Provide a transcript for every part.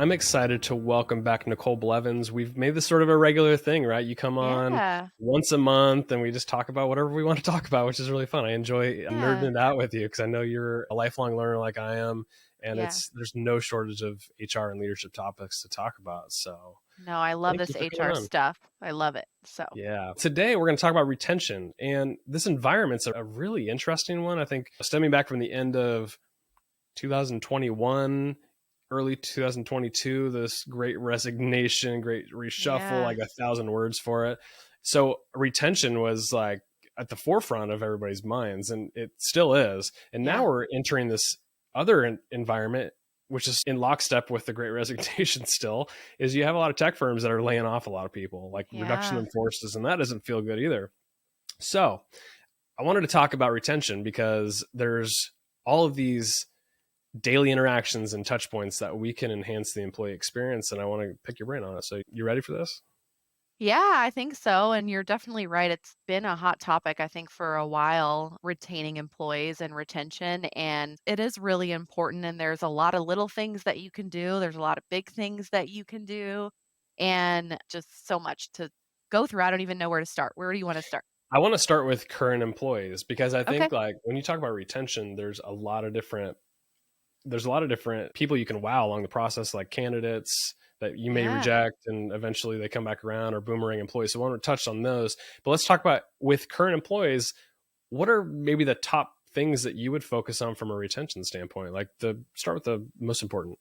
I'm excited to welcome back Nicole Blevins. We've made this sort of a regular thing, right? You come on Yeah, once a month and we just talk about whatever we want to talk about, which is really fun. I'm yeah, nerding it out with you because I know you're a lifelong learner like I am. And yeah. there's no shortage of HR and leadership topics to talk about. So No, I love thank this you for coming HR on. stuff. I love it. So, Yeah. Today, we're going to talk about retention. And this environment's a really interesting one. I think stemming back from the end of 2021, early 2022, this great resignation, great reshuffle, yeah, like 1,000 words for it. So retention was like at the forefront of everybody's minds, and it still is. And now yeah, we're entering this other environment, which is in lockstep with the great resignation still, is you have a lot of tech firms that are laying off a lot of people, like reduction yeah, in forces, and that doesn't feel good either. So I wanted to talk about retention because there's all of these daily interactions and touch points that we can enhance the employee experience. And I want to pick your brain on it. So you ready for this? yeah, I think so. And you're definitely right. It's been a hot topic, I think, for a while, retaining employees and retention. And it is really important. And there's a lot of little things that you can do, there's a lot of big things that you can do, and just so much to go through. I don't even know where to start. Where do you want to start? I want to start with current employees because I Okay. think like when you talk about retention, there's a lot of different people you can wow along the process, like candidates that you may Yeah. reject and eventually they come back around, or boomerang employees. So I want to touch on those. But let's talk about with current employees, what are maybe the top things that you would focus on from a retention standpoint? Like the start with the most important.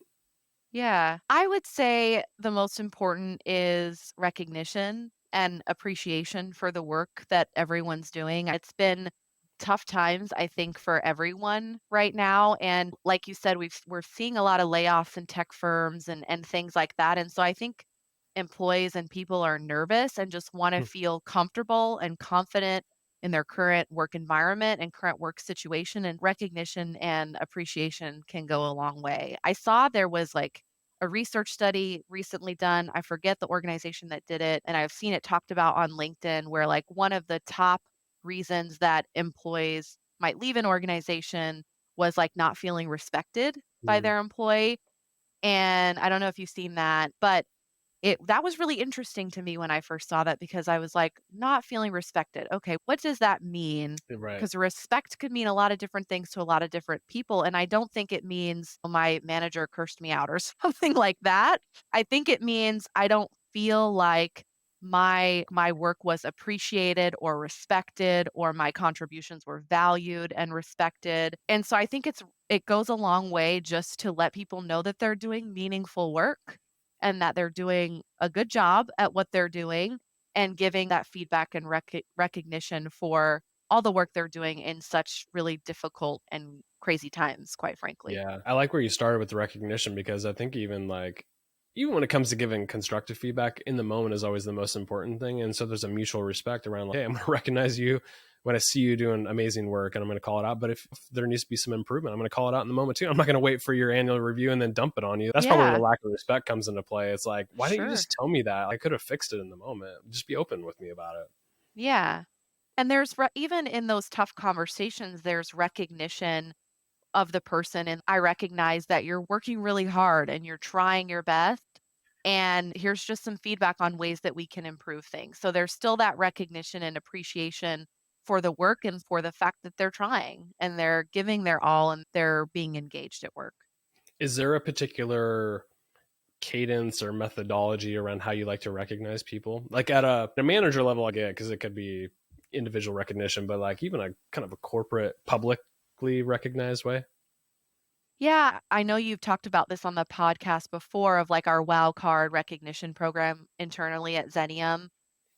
Yeah. I would say the most important is recognition and appreciation for the work that everyone's doing. It's been tough times, I think, for everyone right now. And like you said, we're seeing a lot of layoffs in tech firms and things like that. And so I think employees and people are nervous and just want to feel comfortable and confident in their current work environment and current work situation, and recognition and appreciation can go a long way. I saw there was like a research study recently done. I forget the organization that did it, and I've seen it talked about on LinkedIn where like one of the top reasons that employees might leave an organization was like not feeling respected by Mm. their employee. And I don't know if you've seen that, but that was really interesting to me when I first saw that because I was like, not feeling respected. Okay, what does that mean? Right. Because respect could mean a lot of different things to a lot of different people. And I don't think it means, "Oh, my manager cursed me out or something like that. I think it means I don't feel like my work was appreciated or respected, or my contributions were valued and respected. And so I think it goes a long way just to let people know that they're doing meaningful work and that they're doing a good job at what they're doing, and giving that feedback and recognition for all the work they're doing in such really difficult and crazy times, quite frankly. Yeah, I like where you started with the recognition because I think even when it comes to giving constructive feedback in the moment is always the most important thing. And so there's a mutual respect around like, hey, I'm going to recognize you when I see you doing amazing work and I'm going to call it out. But if there needs to be some improvement, I'm going to call it out in the moment too. I'm not going to wait for your annual review and then dump it on you. That's probably where the Yeah, lack of respect comes into play. It's like, why didn't you sure. just tell me that? I could have fixed it in the moment. Just be open with me about it. Yeah. And there's even in those tough conversations, there's recognition of the person. And I recognize that you're working really hard and you're trying your best. And here's just some feedback on ways that we can improve things. So there's still that recognition and appreciation for the work and for the fact that they're trying and they're giving their all and they're being engaged at work. Is there a particular cadence or methodology around how you like to recognize people? Like at a manager level, I get because it could be individual recognition, but like even a kind of a corporate, publicly recognized way. Yeah, I know you've talked about this on the podcast before of like our WOW card recognition program internally at Xenium.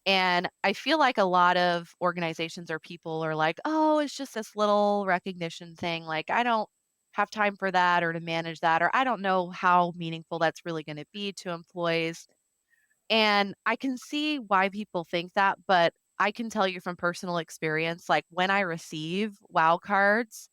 And I feel like a lot of organizations or people are like, "Oh, it's just this little recognition thing. Like, I don't have time for that or to manage that, or I don't know how meaningful that's really going to be to employees." And I can see why people think that, but I can tell you from personal experience, like when I receive wow cards,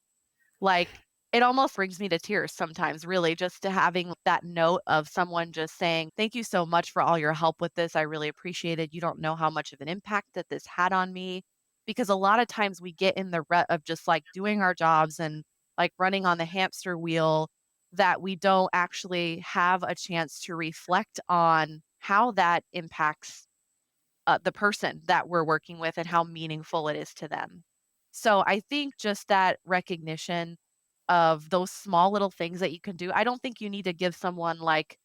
like, it almost brings me to tears sometimes, really, just to having that note of someone just saying, "Thank you so much for all your help with this. I really appreciate it. You don't know how much of an impact that this had on me." Because a lot of times we get in the rut of just like doing our jobs and like running on the hamster wheel that we don't actually have a chance to reflect on how that impacts the person that we're working with and how meaningful it is to them. So I think just that recognition of those small little things that you can do. I don't think you need to give someone like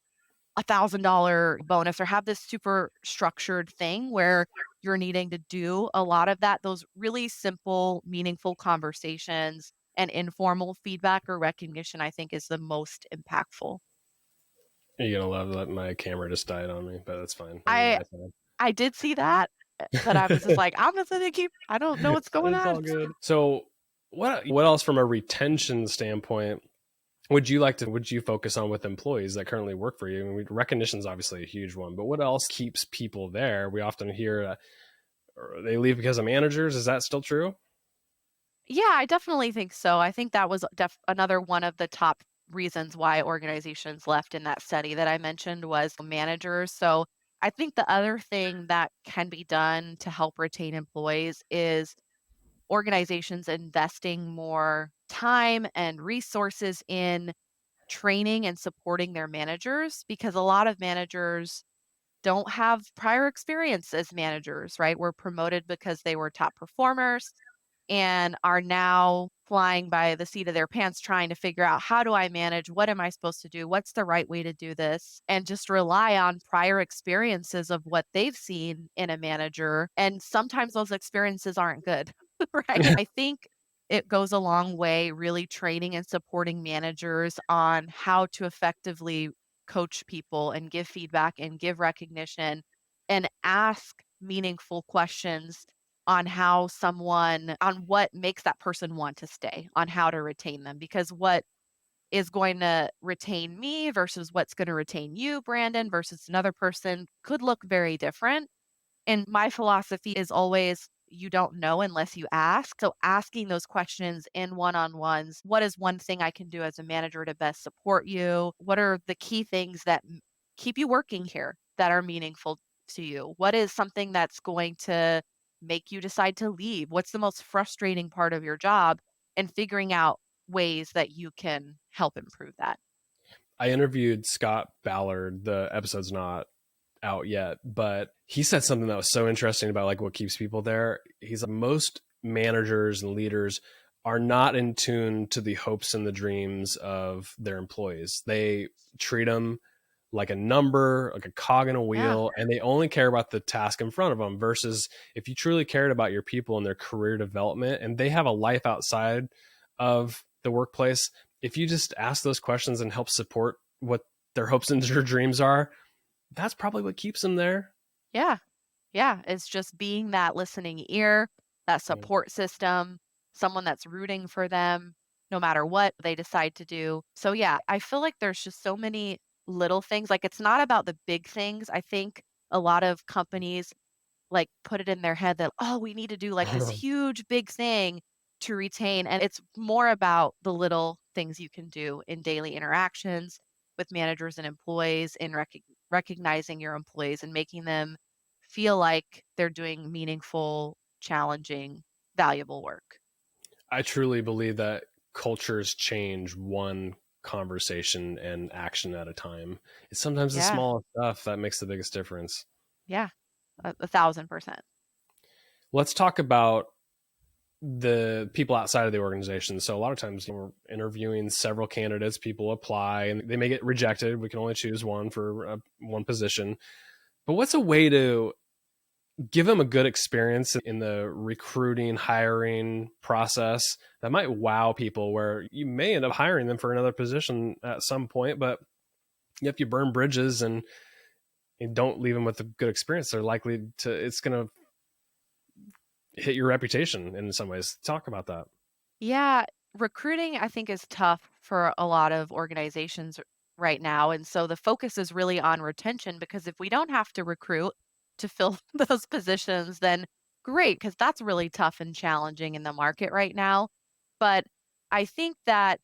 $1,000 bonus or have this super structured thing where you're needing to do a lot of that. Those really simple, meaningful conversations and informal feedback or recognition, I think, is the most impactful. You're gonna love that my camera just died on me, but that's fine. I'm I Wi-Fi. I did see that, but I was just like, I'm just gonna keep. I don't know what's going It's on. all good. So, what else from a retention standpoint would you focus on with employees that currently work for you? I mean, recognition is obviously a huge one, but what else keeps people there? We often hear they leave because of managers. Is that still true? Yeah, I definitely think so. I think that was another one of the top reasons why organizations left in that study that I mentioned was managers. So I think the other thing that can be done to help retain employees is organizations investing more time and resources in training and supporting their managers because a lot of managers don't have prior experience as managers, right? Were promoted because they were top performers and are now flying by the seat of their pants trying to figure out how do I manage? What am I supposed to do? What's the right way to do this? And just rely on prior experiences of what they've seen in a manager. And sometimes those experiences aren't good, right? I think it goes a long way really training and supporting managers on how to effectively coach people and give feedback and give recognition and ask meaningful questions on what makes that person want to stay, on how to retain them. Because what is going to retain me versus what's going to retain you, Brandon, versus another person could look very different. And my philosophy is always you don't know unless you ask. So asking those questions in one-on-ones, what is one thing I can do as a manager to best support you? What are the key things that keep you working here that are meaningful to you? What is something that's going to make you decide to leave? What's the most frustrating part of your job? And figuring out ways that you can help improve that. I interviewed Scott Ballard. The episode's not out yet, but he said something that was so interesting about like what keeps people there. He's like, most managers and leaders are not in tune to the hopes and the dreams of their employees. They treat them like a number, like a cog in a Yeah. wheel, and they only care about the task in front of them. Versus if you truly cared about your people and their career development, and they have a life outside of the workplace, if you just ask those questions and help support what their hopes and their dreams are, that's probably what keeps them there. Yeah. Yeah, it's just being that listening ear, that Yeah. support system, someone that's rooting for them no matter what they decide to do. So, yeah, I feel like there's just so many little things. Like, it's not about the big things. I think a lot of companies like put it in their head that, oh, we need to do like this huge big thing to retain. And it's more about the little things you can do in daily interactions with managers and employees in recognizing your employees and making them feel like they're doing meaningful, challenging, valuable work. I truly believe that cultures change one conversation and action at a time. It's sometimes the Yeah. small stuff that makes the biggest difference. Yeah. 1,000%. Let's talk about the people outside of the organization. So a lot of times we're interviewing several candidates, people apply and they may get rejected. We can only choose one for one position. But what's a way to give them a good experience in the recruiting, hiring process that might wow people where you may end up hiring them for another position at some point, but if you burn bridges and you don't leave them with a good experience, they're likely to, it's going to hit your reputation in some ways. Talk about that. Yeah, recruiting I think is tough for a lot of organizations right now. And so the focus is really on retention because if we don't have to recruit to fill those positions, then great, because that's really tough and challenging in the market right now. But I think that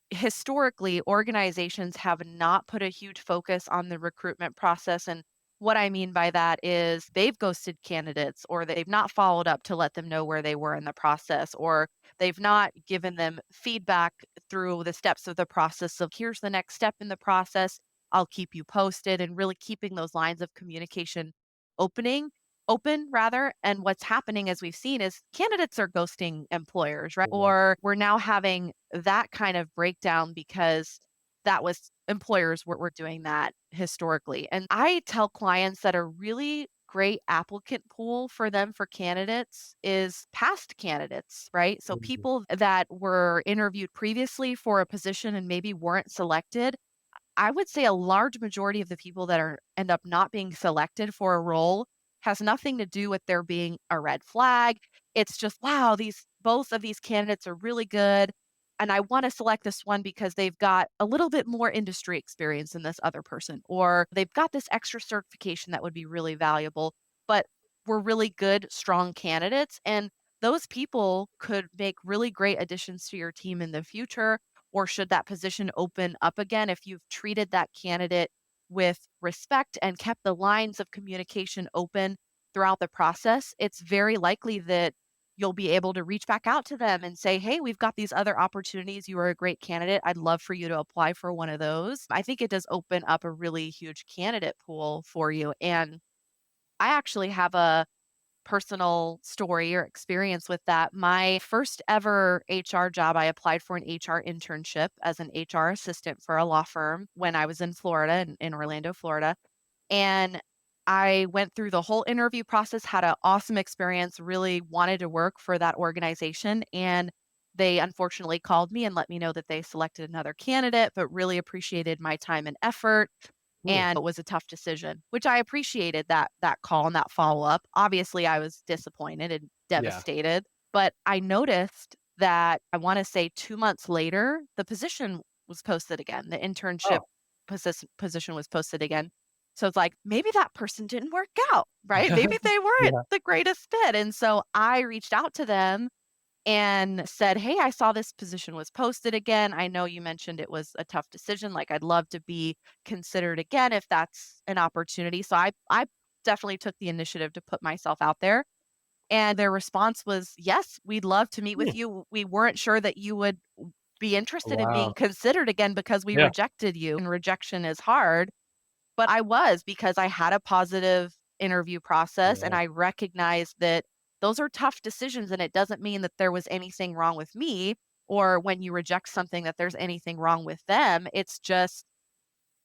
historically organizations have not put a huge focus on the recruitment process and What I mean by that is they've ghosted candidates or they've not followed up to let them know where they were in the process, or they've not given them feedback through the steps of the process of here's the next step in the process. I'll keep you posted, and really keeping those lines of communication opening open rather. And what's happening, as we've seen, is candidates are ghosting employers, right? Yeah. Or we're now having that kind of breakdown because that was employers were doing that historically. And I tell clients that a really great applicant pool for them for candidates is past candidates, right? So Mhm. people that were interviewed previously for a position and maybe weren't selected. I would say a large majority of the people that are end up not being selected for a role has nothing to do with there being a red flag. It's just, wow, these both of these candidates are really good. And I want to select this one because they've got a little bit more industry experience than this other person, or they've got this extra certification that would be really valuable, but we're really good, strong candidates. And those people could make really great additions to your team in the future, or should that position open up again, if you've treated that candidate with respect and kept the lines of communication open throughout the process, it's very likely that you'll be able to reach back out to them and say, hey, we've got these other opportunities. You are a great candidate. I'd love for you to apply for one of those. I think it does open up a really huge candidate pool for you. And I actually have a personal story or experience with that. My first ever HR job, I applied for an HR internship as an HR assistant for a law firm when I was in Florida, in Orlando, Florida. And I went through the whole interview process, had an awesome experience, really wanted to work for that organization. And they unfortunately called me and let me know that they selected another candidate, but really appreciated my time and effort. Hmm. And it was a tough decision, which I appreciated that call and that follow-up. Obviously, I was disappointed and Yeah. devastated, but I noticed that I wanna say 2 months later, the position was posted again. The internship Oh. position was posted again. So it's like, maybe that person didn't work out, right? Maybe they weren't Yeah. the greatest fit. And so I reached out to them and said, "Hey, I saw this position was posted again. I know you mentioned it was a tough decision. Like, I'd love to be considered again if that's an opportunity." So I definitely took the initiative to put myself out there. And their response was, "Yes, we'd love to meet with Hmm. you. We weren't sure that you would be interested in being Wow. considered again because we Yeah. rejected you, and rejection is hard." But I was, because I had a positive interview process and Yeah. I recognized that those are tough decisions, and it doesn't mean that there was anything wrong with me, or when you reject something that there's anything wrong with them. It's just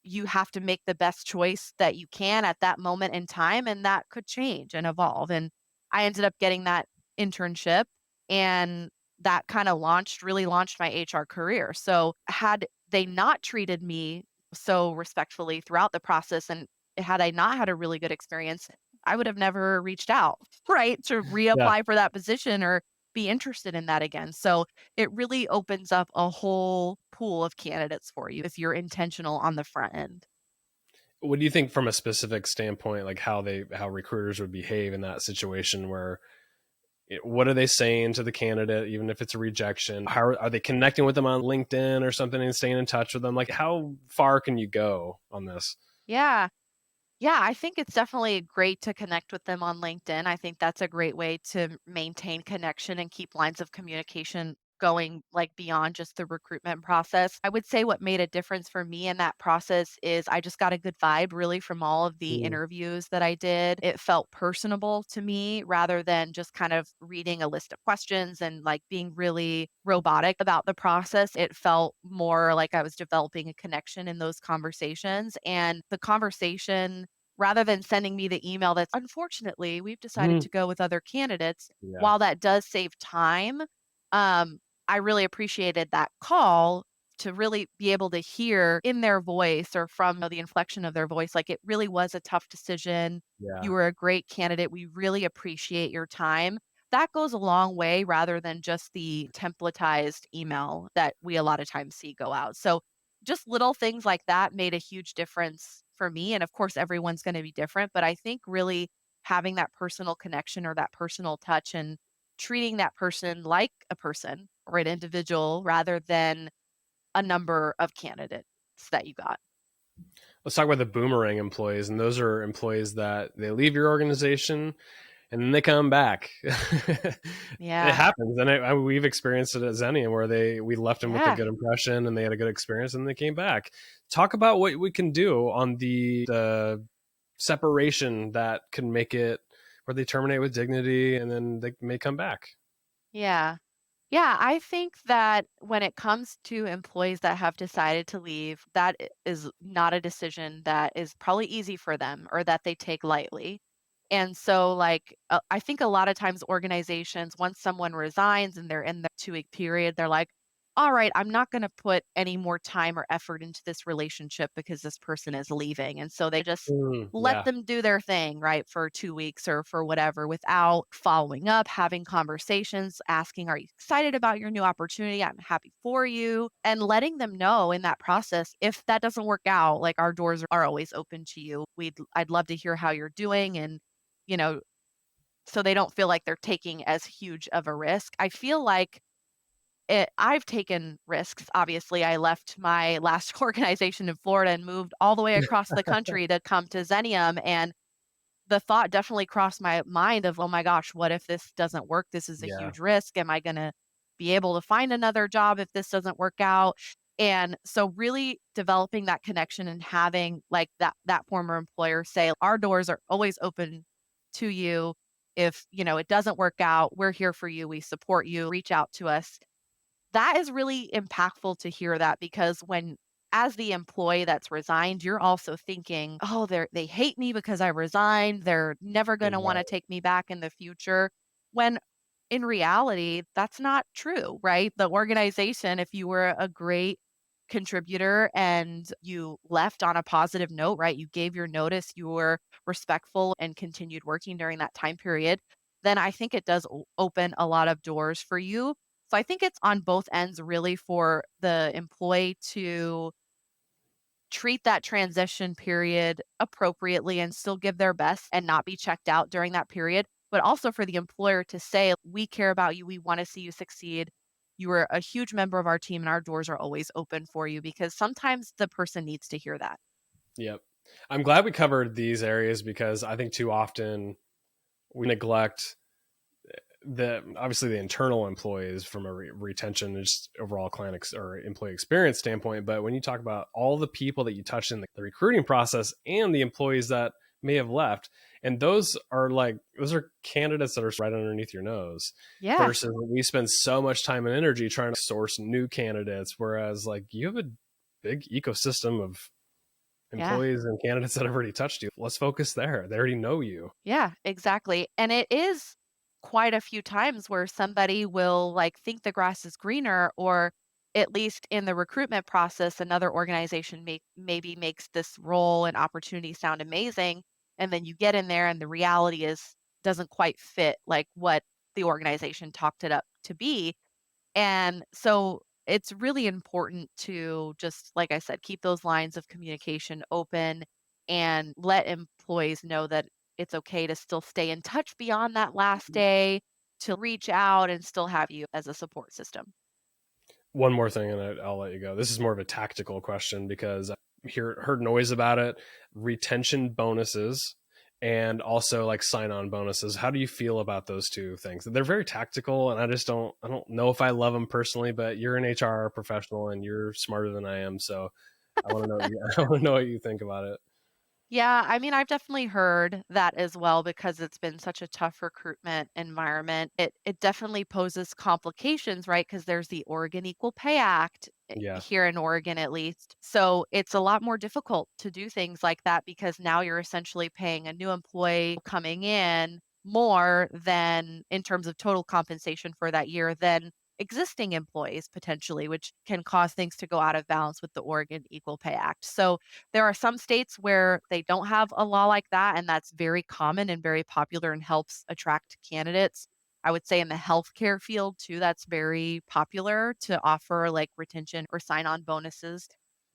you have to make the best choice that you can at that moment in time, and that could change and evolve. And I ended up getting that internship, and that kind of really launched my HR career. So had they not treated me so respectfully throughout the process, and had I not had a really good experience, I would have never reached out, right, to Yeah. reapply for that position or be interested in that again. So it really opens up a whole pool of candidates for you if you're intentional on the front end. What do you think from a specific standpoint, like how recruiters would behave in that situation where what are they saying to the candidate, even if it's a rejection? How are they connecting with them on LinkedIn or something and staying in touch with them? Like, how far can you go on this? Yeah. Yeah, I think it's definitely great to connect with them on LinkedIn. I think that's a great way to maintain connection and keep lines of communication going, like, beyond just the recruitment process. I would say what made a difference for me in that process is I just got a good vibe really from all of the Mm. interviews that I did. It felt personable to me rather than just kind of reading a list of questions and like being really robotic about the process. It felt more like I was developing a connection in those conversations, and the conversation, rather than sending me the email that's, "Unfortunately, we've decided Mhm. to go with other candidates," Yeah. while that does save time, um, I really appreciated that call to really be able to hear in their voice or from the inflection of their voice, like, "It really was a tough decision. You Yeah. were a great candidate. We really appreciate your time." That goes a long way rather than just the templatized email that we a lot of times see go out. So just little things like that made a huge difference for me. And of course, everyone's going to be different, but I think really having that personal connection or that personal touch and treating that person like a person or an individual rather than a number of candidates that you got. Let's talk about the boomerang employees, and those are employees that they leave your organization and then they come back. It Yeah. happens, and we've experienced it at Xenium where we left them with a Yeah. good impression and they had a good experience and they came back. Talk about what we can do on the separation that can make it where they terminate with dignity and then they may come back. Yeah. Yeah, I think that when it comes to employees that have decided to leave, that is not a decision that is probably easy for them or that they take lightly. And so, like, I think a lot of times organizations, once someone resigns and they're in the 2 week period, they're like, all right, I'm not going to put any more time or effort into this relationship because this person is leaving. And so they just let Yeah. them do their thing, right, for 2 weeks or for whatever without following up, having conversations, asking, are you excited about your new opportunity? I'm happy for you. And letting them know in that process, if that doesn't work out, like our doors are always open to you. I'd love to hear how you're doing. And, you know, so they don't feel like they're taking as huge of a risk. I feel like I've taken risks. Obviously, I left my last organization in Florida and moved all the way across the country to come to Xenium. And the thought definitely crossed my mind of, "Oh my gosh, what if this doesn't work? This is a Yeah. huge risk. Am I gonna be able to find another job if this doesn't work out?" And so really developing that connection and having like that former employer say, "Our doors are always open to you. If, it doesn't work out, we're here for you. We support you. Reach out to us." That is really impactful to hear that because when as the employee that's resigned, you're also thinking, "Oh, they hate me because I resigned. They're never gonna wanna Right. take me back in the future." When in reality, that's not true, right? The organization, if you were a great contributor and you left on a positive note, right? You gave your notice, you were respectful and continued working during that time period, then I think it does open a lot of doors for you. So I think it's on both ends really for the employee to treat that transition period appropriately and still give their best and not be checked out during that period, but also for the employer to say, "We care about you. We want to see you succeed. You are a huge member of our team and our doors are always open for you," because sometimes the person needs to hear that. Yep. I'm glad we covered these areas because I think too often we neglect the obviously the internal employees from a retention and just overall or employee experience standpoint. But when you talk about all the people that you touch in the recruiting process and the employees that may have left, and those are candidates that are right underneath your nose Yeah. versus we spend so much time and energy trying to source new candidates, whereas like you have a big ecosystem of Yeah. employees and candidates that have already touched you. Let's focus there. They already know you. Yeah, exactly. And it is quite a few times where somebody will like think the grass is greener, or at least in the recruitment process, another organization maybe makes this role and opportunity sound amazing. And then you get in there and the reality is doesn't quite fit like what the organization talked it up to be. And so it's really important to just, like I said, keep those lines of communication open and let employees know that it's okay to still stay in touch beyond that last day, to reach out and still have you as a support system. One more thing, and I'll let you go. This is more of a tactical question because I heard noise about it. Retention bonuses and also like sign-on bonuses. How do you feel about those two things? They're very tactical, and I don't know if I love them personally. But you're an HR professional, and you're smarter than I am, so I want to know. I want to know what you think about it. Yeah, I mean, I've definitely heard that as well because it's been such a tough recruitment environment. It definitely poses complications, right? Because there's the Oregon Equal Pay Act Yeah, here in Oregon at least. So it's a lot more difficult to do things like that because now you're essentially paying a new employee coming in more than in terms of total compensation for that year than existing employees potentially, which can cause things to go out of balance with the Oregon Equal Pay Act. So there are some states where they don't have a law like that, and that's very common and very popular and helps attract candidates. I would say in the healthcare field too, that's very popular to offer like retention or sign-on bonuses.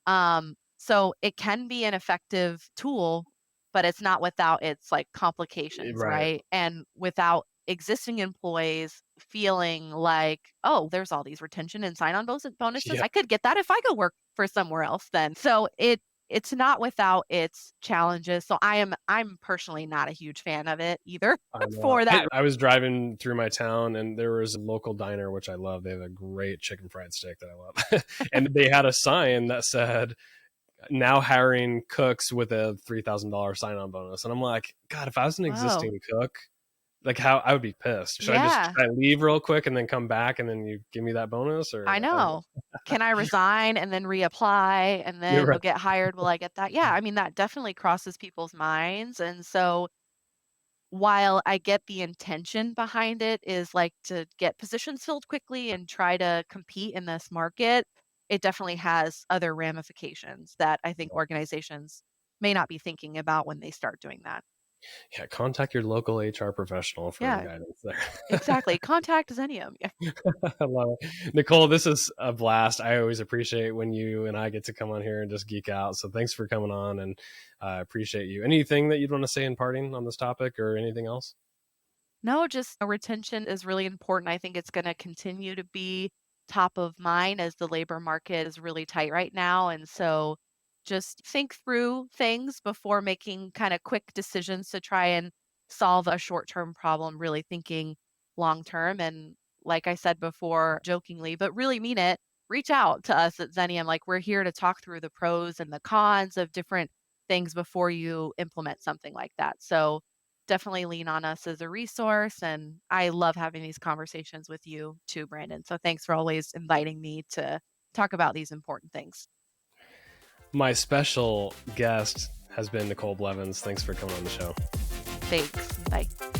So it can be an effective tool, but it's not without its like complications, right. right? And without existing employees feeling like, oh, there's all these retention and sign-on bonuses. Yeah, I could get that if I go work for somewhere else then. So it's not without its challenges. So I'm personally not a huge fan of it either I know. for that. I was driving through my town and there was a local diner, which I love. They have a great chicken fried steak that I love. And they had a sign that said, now hiring cooks with a $3,000 sign on bonus. And I'm like, God, if I was an Whoa. existing cook, like how I would be pissed. Yeah, Should I leave real quick and then come back and then you give me that bonus or I like, I don't know. Can I resign and then reapply and You're then right. get hired? Will I get that? Yeah, I mean, that definitely crosses people's minds. And so while I get the intention behind it is like to get positions filled quickly and try to compete in this market, it definitely has other ramifications that I think organizations may not be thinking about when they start doing that. Yeah, contact your local HR professional for Yeah, guidance there. exactly. Contact Xenium. Yeah. I love it. Nicole, this is a blast. I always appreciate when you and I get to come on here and just geek out. So thanks for coming on, and I appreciate you. Anything that you'd want to say in parting on this topic or anything else? No, just retention is really important. I think it's going to continue to be top of mind as the labor market is really tight right now. And so just think through things before making kind of quick decisions to try and solve a short-term problem, really thinking long-term. And like I said before, jokingly, but really mean it, reach out to us at Xenium. Like we're here to talk through the pros and the cons of different things before you implement something like that. So definitely lean on us as a resource. And I love having these conversations with you too, Brandon. So thanks for always inviting me to talk about these important things. My special guest has been Nicole Blevins. Thanks for coming on the show. Thanks. Bye.